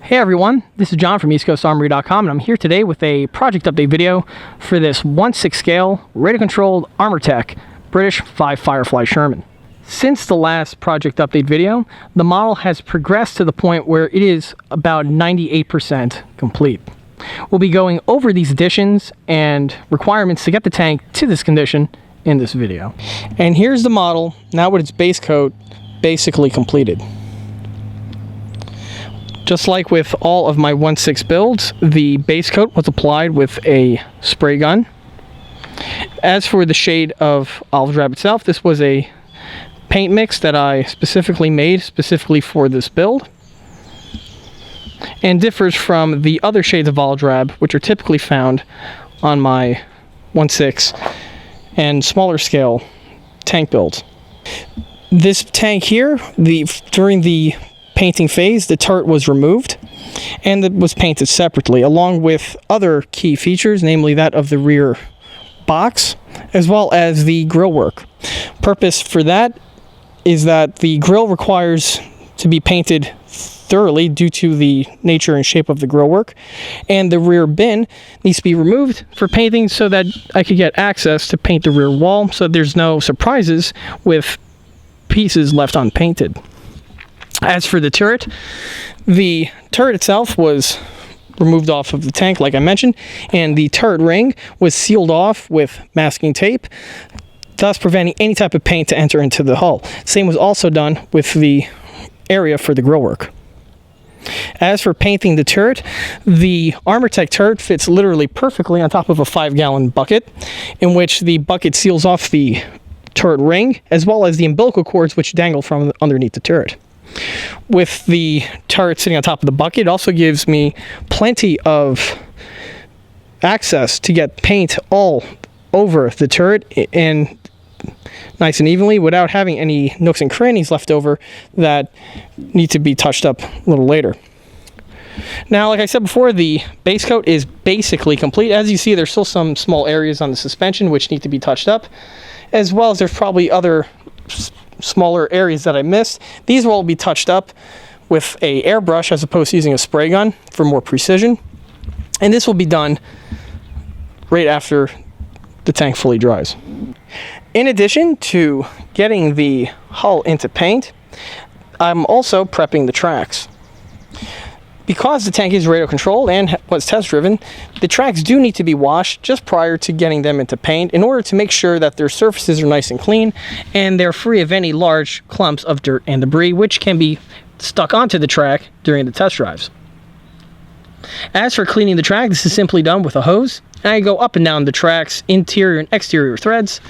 Hey everyone, this is John from EastCoastArmory.com, and I'm here today with a project update video for this 1/6 scale, radio-controlled Armortek British V Firefly Sherman. Since the last project update video, the model has progressed to the point where it is about 98% complete. We'll be going over these additions and requirements to get the tank to this condition in this video. And here's the model, now with its base coat basically completed. Just like with all of my 1/6 builds, the base coat was applied with a spray gun. As for the shade of olive drab itself, this was a paint mix that I specifically made specifically for this build, and differs from the other shades of olive drab which are typically found on my 1/6 and smaller scale tank builds. This tank here, during the painting phase, the turret was removed and it was painted separately, along with other key features, namely that of the rear box as well as the grille work. Purpose for that is that the grille requires to be painted thoroughly due to the nature and shape of the grille work, and the rear bin needs to be removed for painting so that I could get access to paint the rear wall so there's no surprises with pieces left unpainted. As for the turret itself was removed off of the tank, like I mentioned, and the turret ring was sealed off with masking tape, thus preventing any type of paint to enter into the hull. Same was also done with the area for the grille work. As for painting the turret, the Armortek turret fits literally perfectly on top of a 5-gallon bucket, in which the bucket seals off the turret ring as well as the umbilical cords which dangle from underneath the turret. With the turret sitting on top of the bucket, it also gives me plenty of access to get paint all over the turret and nice and evenly without having any nooks and crannies left over that need to be touched up a little later. Now, like I said before, the base coat is basically complete. As you see, there's still some small areas on the suspension which need to be touched up, as well as there's probably other smaller areas that I missed. These will all be touched up with a airbrush as opposed to using a spray gun for more precision, and this will be done right after the tank fully dries. In addition to getting the hull into paint, I'm also prepping the tracks. Because the tank is radio controlled and was test driven, the tracks do need to be washed just prior to getting them into paint in order to make sure that their surfaces are nice and clean and they're free of any large clumps of dirt and debris which can be stuck onto the track during the test drives. As for cleaning the track, this is simply done with a hose, and I go up and down the track's interior and exterior threads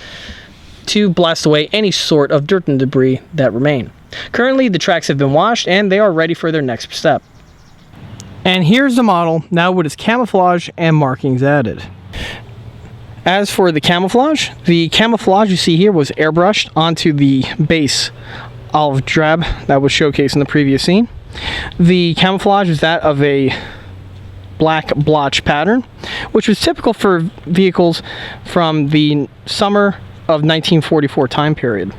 to blast away any sort of dirt and debris that remain. Currently, the tracks have been washed and they are ready for their next step. And here's the model, now with its camouflage and markings added. As for the camouflage you see here was airbrushed onto the base olive drab that was showcased in the previous scene. The camouflage is that of a black blotch pattern, which was typical for vehicles from the summer of 1944 time period.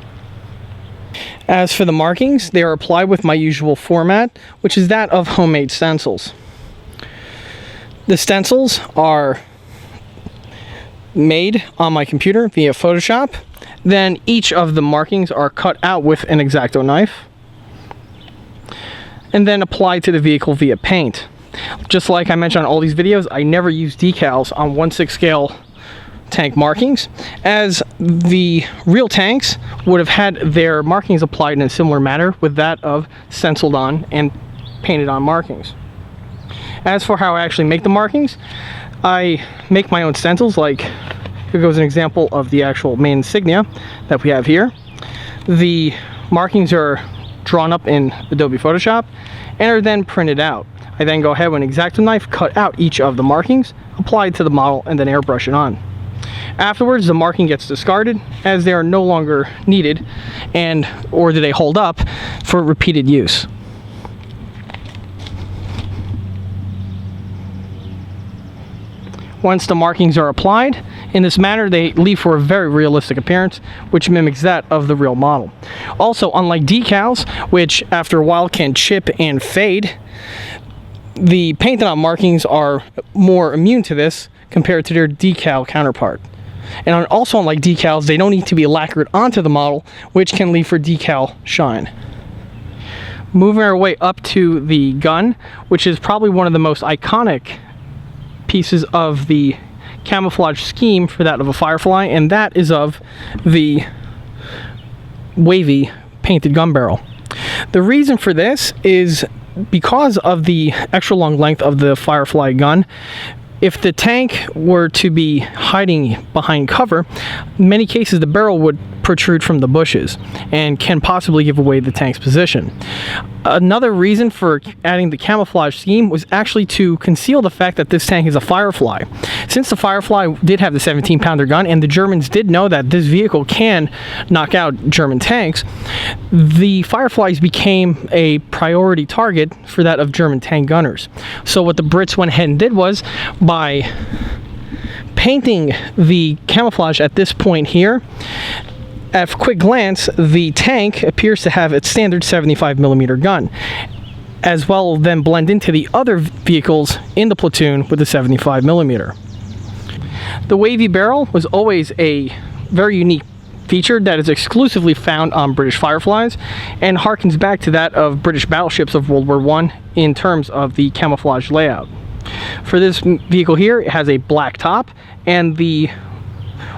As for the markings, they are applied with my usual format, which is that of homemade stencils. The stencils are made on my computer via Photoshop. Then each of the markings are cut out with an X-Acto knife and then applied to the vehicle via paint. Just like I mentioned on all these videos, I never use decals on 1/6 scale tank markings, as the real tanks would have had their markings applied in a similar manner with that of stenciled on and painted on markings. As for how I actually make the markings, I make my own stencils. Like, here goes an example of the actual main insignia that we have here. The markings are drawn up in Adobe Photoshop and are then printed out. I then go ahead with an X-Acto knife, cut out each of the markings, apply it to the model, and then airbrush it on. Afterwards, the marking gets discarded as they are no longer needed or do they hold up for repeated use. Once the markings are applied in this manner, they leave for a very realistic appearance, which mimics that of the real model. Also, unlike decals, which after a while can chip and fade, The painted on markings are more immune to this compared to their decal counterpart. And also, unlike decals, they don't need to be lacquered onto the model, which can leave for decal shine. Moving our way up to the gun, which is probably one of the most iconic pieces of the camouflage scheme for that of a Firefly, and that is of the wavy painted gun barrel. The reason for this is because of the extra long length of the Firefly gun. If the tank were to be hiding behind cover, in many cases the barrel would protrude from the bushes and can possibly give away the tank's position. Another reason for adding the camouflage scheme was actually to conceal the fact that this tank is a Firefly. Since the Firefly did have the 17-pounder gun, and the Germans did know that this vehicle can knock out German tanks, the Fireflies became a priority target for that of German tank gunners. So what the Brits went ahead and did was, by painting the camouflage at this point here, at a quick glance, the tank appears to have its standard 75mm gun, as well then blend into the other vehicles in the platoon with the 75mm. The wavy barrel was always a very unique feature that is exclusively found on British Fireflies and harkens back to that of British battleships of World War I in terms of the camouflage layout. For this vehicle here, it has a black top, and the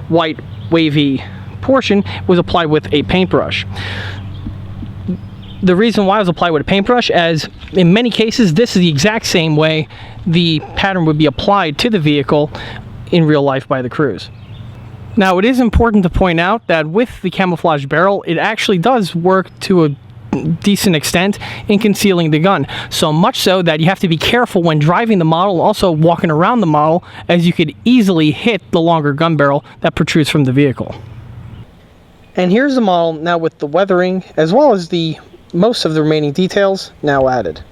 white wavy portion was applied with a paintbrush. The reason why it was applied with a paintbrush, as in many cases this is the exact same way the pattern would be applied to the vehicle in real life by the crews. Now, it is important to point out that with the camouflage barrel, it actually does work to a decent extent in concealing the gun, so much so that you have to be careful when driving the model, also walking around the model, as you could easily hit the longer gun barrel that protrudes from the vehicle. And here's the model now with the weathering, as well as the most of the remaining details now added.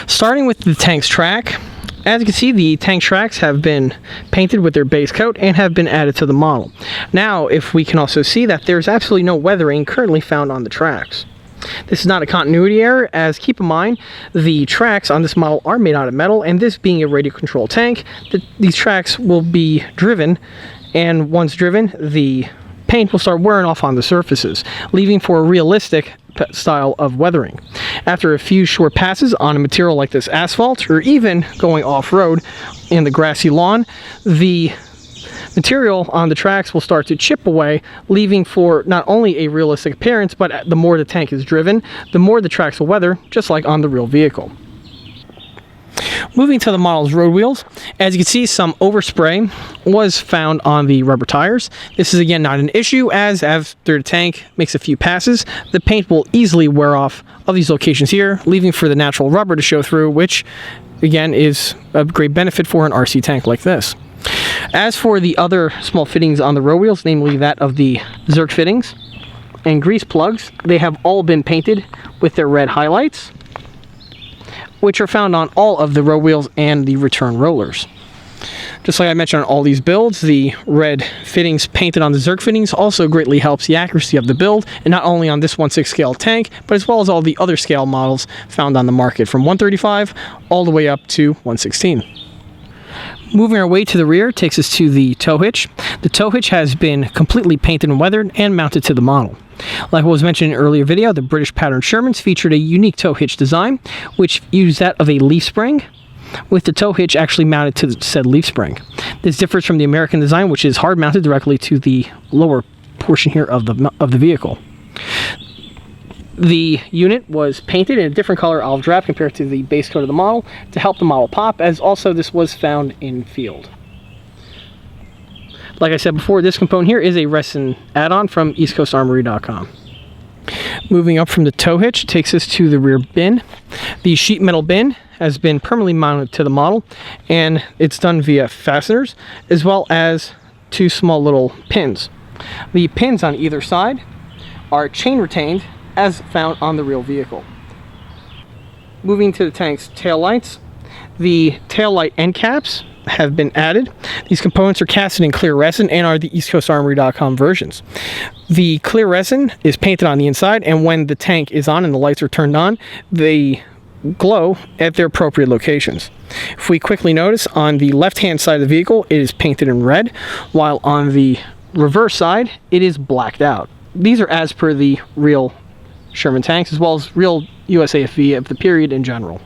Starting with the tank's track, as you can see, the tank tracks have been painted with their base coat and have been added to the model. Now, if we can also see that there's absolutely no weathering currently found on the tracks. This is not a continuity error, as keep in mind, the tracks on this model are made out of metal, and this being a radio control tank, these tracks will be driven, and once driven, the paint will start wearing off on the surfaces, leaving for a realistic style of weathering. After a few short passes on a material like this asphalt, or even going off-road in the grassy lawn, the material on the tracks will start to chip away, leaving for not only a realistic appearance, but the more the tank is driven, the more the tracks will weather, just like on the real vehicle. Moving to the model's road wheels, as you can see, some overspray was found on the rubber tires. This is again not an issue, as after the tank makes a few passes, the paint will easily wear off of these locations here, leaving for the natural rubber to show through, which again is a great benefit for an RC tank like this. As for the other small fittings on the road wheels, namely that of the Zerk fittings and grease plugs, they have all been painted with their red highlights, which are found on all of the road wheels and the return rollers. Just like I mentioned on all these builds, the red fittings painted on the Zerk fittings also greatly helps the accuracy of the build, and not only on this 1/6 scale tank, but as well as all the other scale models found on the market, from 135 all the way up to 116. Moving our way to the rear takes us to the tow hitch. The tow hitch has been completely painted and weathered and mounted to the model. Like what was mentioned in an earlier video, the British pattern Shermans featured a unique tow hitch design, which used that of a leaf spring, with the tow hitch actually mounted to said leaf spring. This differs from the American design, which is hard mounted directly to the lower portion here of the vehicle. The unit was painted in a different color olive drab compared to the base coat of the model to help the model pop, as also this was found in field. Like I said before, this component here is a resin add-on from eastcoastarmory.com. Moving up from the tow hitch takes us to the rear bin. The sheet metal bin has been permanently mounted to the model, and it's done via fasteners as well as two small little pins. The pins on either side are chain retained as found on the real vehicle. Moving to the tank's tail lights, the tail light end caps have been added. These components are casted in clear resin and are the eastcoastarmory.com versions. The clear resin is painted on the inside, and when the tank is on and the lights are turned on, they glow at their appropriate locations. If we quickly notice, on the left-hand side of the vehicle, it is painted in red, while on the reverse side, it is blacked out. These are as per the real Sherman tanks, as well as real USAFV of the period in general.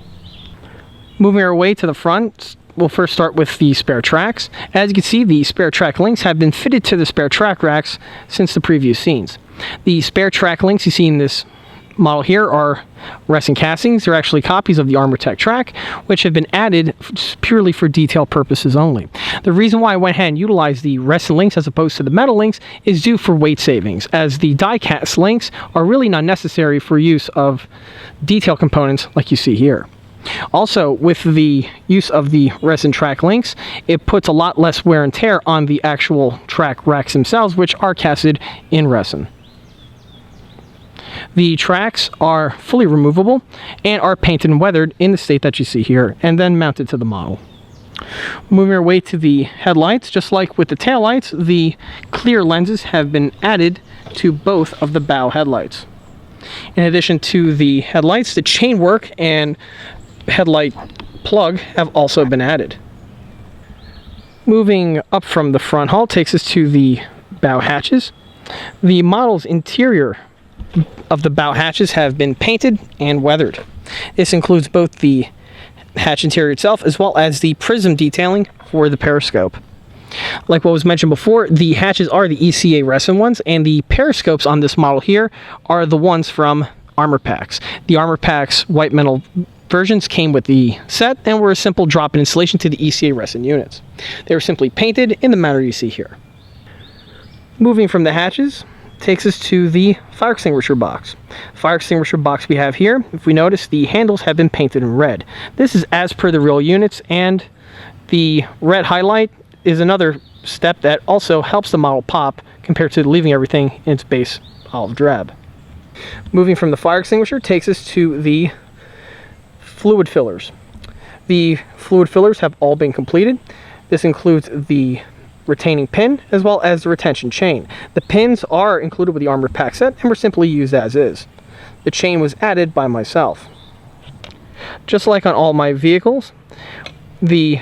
Moving our way to the front, we'll first start with the spare tracks. As you can see, the spare track links have been fitted to the spare track racks since the previous scenes. The spare track links you see in this model here are resin castings. They're actually copies of the Armortek track, which have been added purely for detail purposes only. The reason why I went ahead and utilized the resin links as opposed to the metal links is due for weight savings, as the die cast links are really not necessary for use of detail components like you see here. Also, with the use of the resin track links, it puts a lot less wear and tear on the actual track racks themselves, which are casted in resin. The tracks are fully removable and are painted and weathered in the state that you see here, and then mounted to the model. Moving our way to the headlights, just like with the taillights, the clear lenses have been added to both of the bow headlights. In addition to the headlights, the chainwork and headlight plug have also been added. Moving up from the front hull takes us to the bow hatches. The model's interior of the bow hatches have been painted and weathered. This includes both the hatch interior itself as well as the prism detailing for the periscope. Like what was mentioned before, the hatches are the ECA resin ones, and the periscopes on this model here are the ones from Armortek. The Armortek white metal versions came with the set and were a simple drop-in installation to the ECA resin units. They were simply painted in the manner you see here. Moving from the hatches takes us to the fire extinguisher box. Fire extinguisher box we have here, if we notice, the handles have been painted in red. This is as per the real units, and the red highlight is another step that also helps the model pop compared to leaving everything in its base olive drab. Moving from the fire extinguisher takes us to the fluid fillers. The fluid fillers have all been completed. This includes the retaining pin as well as the retention chain. The pins are included with the Armortek set and were simply used as is. The chain was added by myself. Just like on all my vehicles, the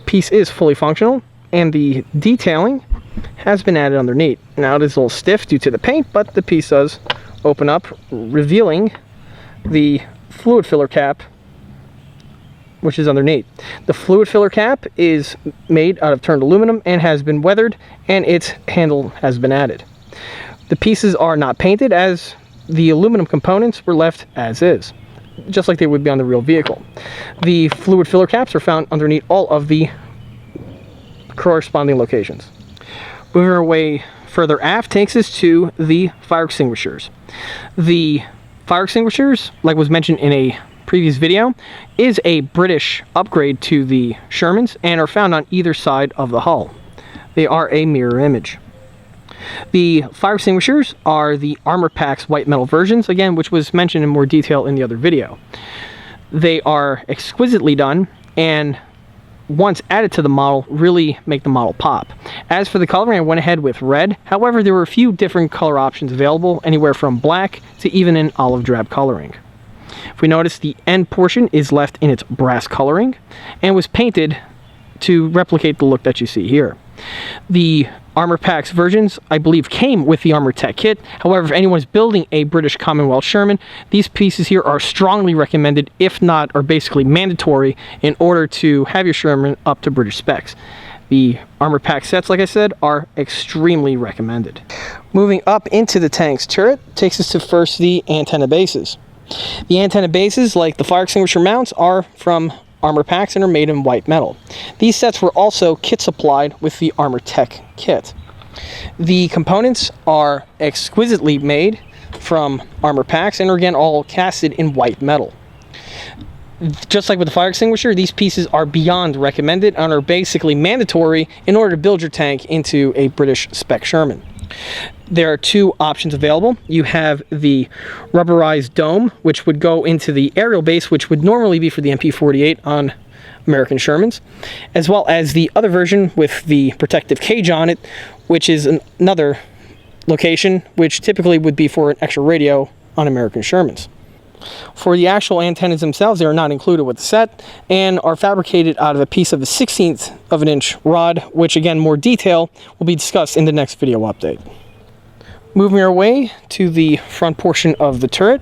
piece is fully functional and the detailing has been added underneath. Now it is a little stiff due to the paint, but the piece does open up, revealing the fluid filler cap, which is underneath. The fluid filler cap is made out of turned aluminum and has been weathered, and its handle has been added. The pieces are not painted, as the aluminum components were left as is, just like they would be on the real vehicle. The fluid filler caps are found underneath all of the corresponding locations. Moving our way further aft takes us to the fire extinguishers. The fire extinguishers, like was mentioned in a previous video, is a British upgrade to the Shermans and are found on either side of the hull. They are a mirror image. The fire extinguishers are the Armortek's white metal versions, again, which was mentioned in more detail in the other video. They are exquisitely done, and once added to the model, really make the model pop. As for the coloring, I went ahead with red. However, there were a few different color options available, anywhere from black to even an olive drab coloring. If we notice, the end portion is left in its brass coloring and was painted to replicate the look that you see here. The Armortek's versions, I believe, came with the Armortek kit. However, if anyone's building a British Commonwealth Sherman, these pieces here are strongly recommended, if not, are basically mandatory, in order to have your Sherman up to British specs. The Armortek sets, like I said, are extremely recommended. Moving up into the tank's turret takes us to first the antenna bases. The antenna bases, like the fire extinguisher mounts, are from armor packs and are made in white metal. These sets were also kit supplied with the Armortek kit. The components are exquisitely made from armor packs and are again all casted in white metal. Just like with the fire extinguisher, these pieces are beyond recommended and are basically mandatory in order to build your tank into a British spec Sherman. There are two options available. You have the rubberized dome, which would go into the aerial base, which would normally be for the MP48 on American Shermans, as well as the other version with the protective cage on it, which is another location, which typically would be for an extra radio on American Shermans. For the actual antennas themselves, they are not included with the set and are fabricated out of a piece of a 1/16 of an inch rod, which again, more detail will be discussed in the next video update. Moving our way to the front portion of the turret,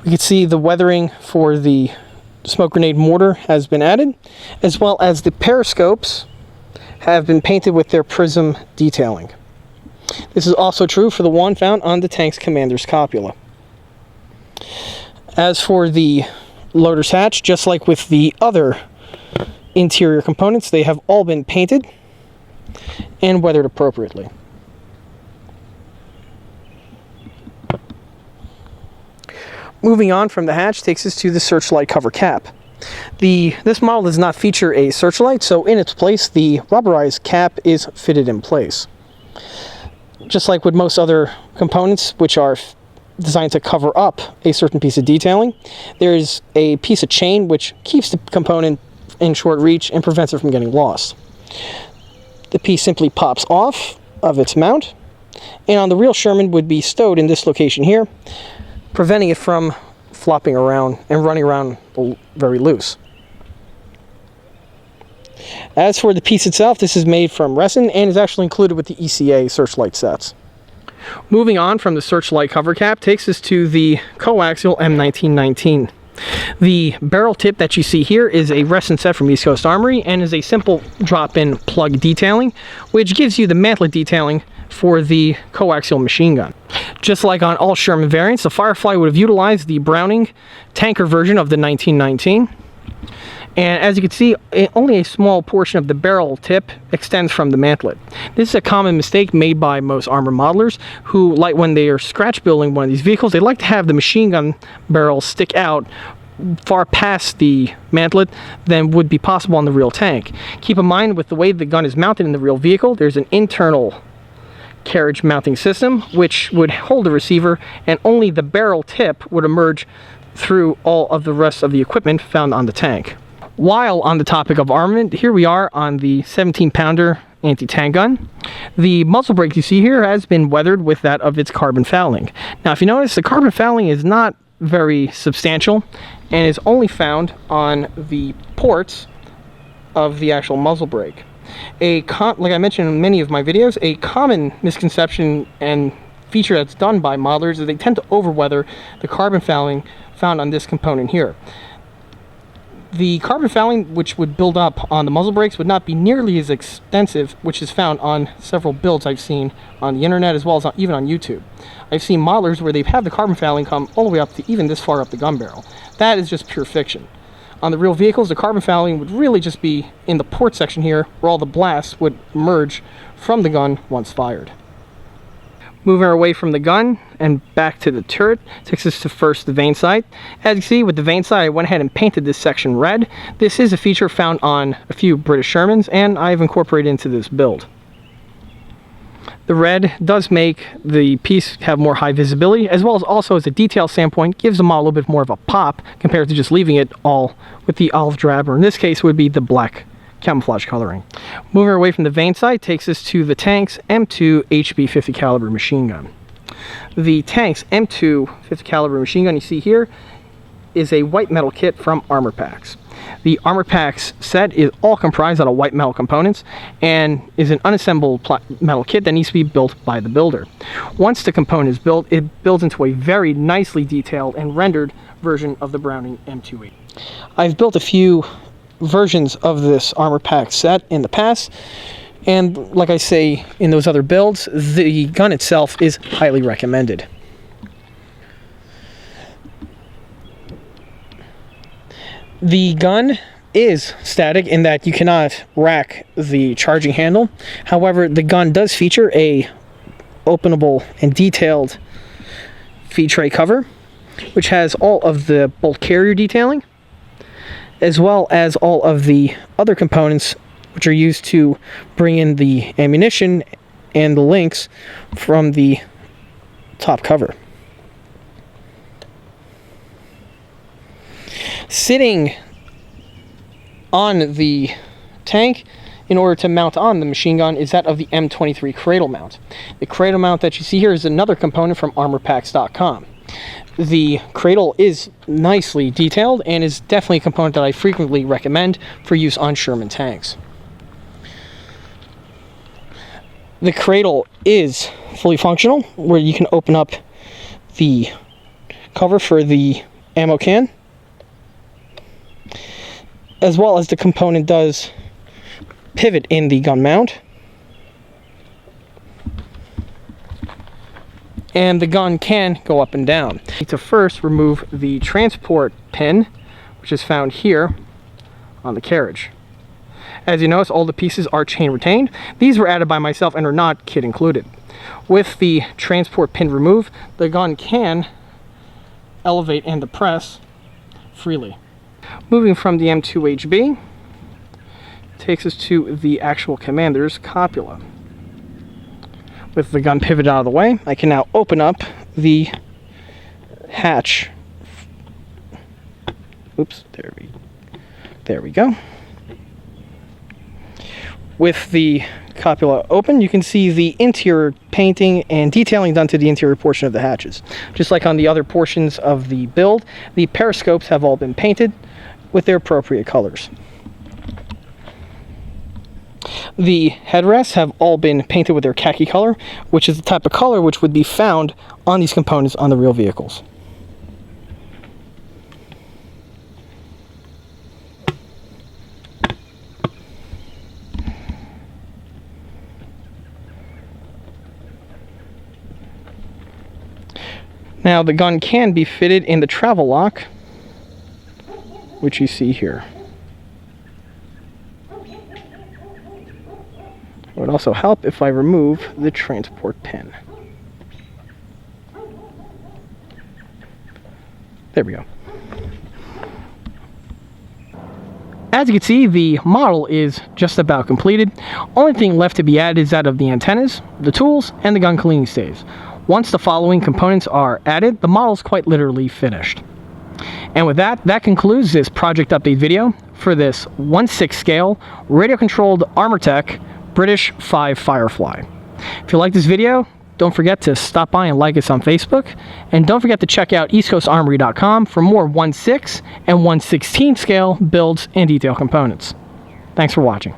we can see the weathering for the smoke grenade mortar has been added, as well as the periscopes have been painted with their prism detailing. This is also true for the one found on the tank's commander's copula. As for the loader's hatch, just like with the other interior components, they have all been painted and weathered appropriately. Moving on from the hatch takes us to the searchlight cover cap. This model does not feature a searchlight, so in its place, the rubberized cap is fitted in place. Just like with most other components, which are designed to cover up a certain piece of detailing, there is a piece of chain which keeps the component in short reach and prevents it from getting lost. The piece simply pops off of its mount, and on the real Sherman would be stowed in this location here, preventing it from flopping around and running around very loose. As for the piece itself, this is made from resin and is actually included with the ECA searchlight sets. Moving on from the searchlight cover cap takes us to the coaxial M1919. The barrel tip that you see here is a resin set from East Coast Armory and is a simple drop-in plug detailing, which gives you the mantlet detailing for the coaxial machine gun. Just like on all Sherman variants, the Firefly would have utilized the Browning tanker version of the 1919. And as you can see, only a small portion of the barrel tip extends from the mantlet. This is a common mistake made by most armor modelers who, like when they are scratch building one of these vehicles, they like to have the machine gun barrel stick out far past the mantlet than would be possible on the real tank. Keep in mind, with the way the gun is mounted in the real vehicle, there's an internal carriage mounting system which would hold the receiver, and only the barrel tip would emerge through all of the rest of the equipment found on the tank. While on the topic of armament, here we are on the 17-pounder anti-tank gun. The muzzle brake you see here has been weathered with that of its carbon fouling. Now, if you notice, the carbon fouling is not very substantial and is only found on the ports of the actual muzzle brake. Like I mentioned in many of my videos, a common misconception and feature that's done by modelers is they tend to overweather the carbon fouling found on this component here. The carbon fouling which would build up on the muzzle brakes would not be nearly as extensive, which is found on several builds I've seen on the internet as well as even on YouTube. I've seen modelers where they've had the carbon fouling come all the way up to even this far up the gun barrel. That is just pure fiction. On the real vehicles, the carbon fouling would really just be in the port section here where all the blasts would emerge from the gun once fired. Moving away from the gun and back to the turret takes us to first the vane sight. As you see with the vane sight, I went ahead and painted this section red. This is a feature found on a few British Shermans and I've incorporated into this build. The red does make the piece have more high visibility, as well as also as a detail standpoint gives the model a little bit more of a pop compared to just leaving it all with the olive drab, or in this case would be the black camouflage coloring. Moving away from the vane sight takes us to the tank's M2 HB 50 caliber machine gun. The tank's M2 50 caliber machine gun you see here is a white metal kit from Armortek. The Armortek set is all comprised out of white metal components and is an unassembled metal kit that needs to be built by the builder. Once the component is built, it builds into a very nicely detailed and rendered version of the Browning M28. I've built a few versions of this Armortek set in the past, and like I say in those other builds, the gun itself is highly recommended. The gun is static in that you cannot rack the charging handle. However, the gun does feature a openable and detailed feed tray cover, which has all of the bolt carrier detailing, as well as all of the other components which are used to bring in the ammunition and the links from the top cover. Sitting on the tank in order to mount on the machine gun is that of the M23 cradle mount. The cradle mount that you see here is another component from Armortek.com. The cradle is nicely detailed and is definitely a component that I frequently recommend for use on Sherman tanks. The cradle is fully functional, where you can open up the cover for the ammo can, as well as the component does pivot in the gun mount. And the gun can go up and down. You need to first remove the transport pin, which is found here on the carriage. As you notice, all the pieces are chain retained. These were added by myself and are not kit included. With the transport pin removed, the gun can elevate and depress freely. Moving from the M2HB takes us to the actual commander's copula. With the gun pivoted out of the way, I can now open up the hatch. Oops, there we go. With the copula open, you can see the interior painting and detailing done to the interior portion of the hatches. Just like on the other portions of the build, the periscopes have all been painted with their appropriate colors. The headrests have all been painted with their khaki color, which is the type of color which would be found on these components on the real vehicles. Now the gun can be fitted in the travel lock, which you see here. It would also help if I remove the transport pin. There we go. As you can see, the model is just about completed. Only thing left to be added is that of the antennas, the tools, and the gun cleaning staves. Once the following components are added, the model is quite literally finished. And with that, that concludes this project update video for this 1/6 scale radio-controlled Armortek British V Firefly. If you like this video, don't forget to stop by and like us on Facebook, and don't forget to check out eastcoastarmory.com for more 1/6 and 1/16 scale builds and detail components. Thanks for watching.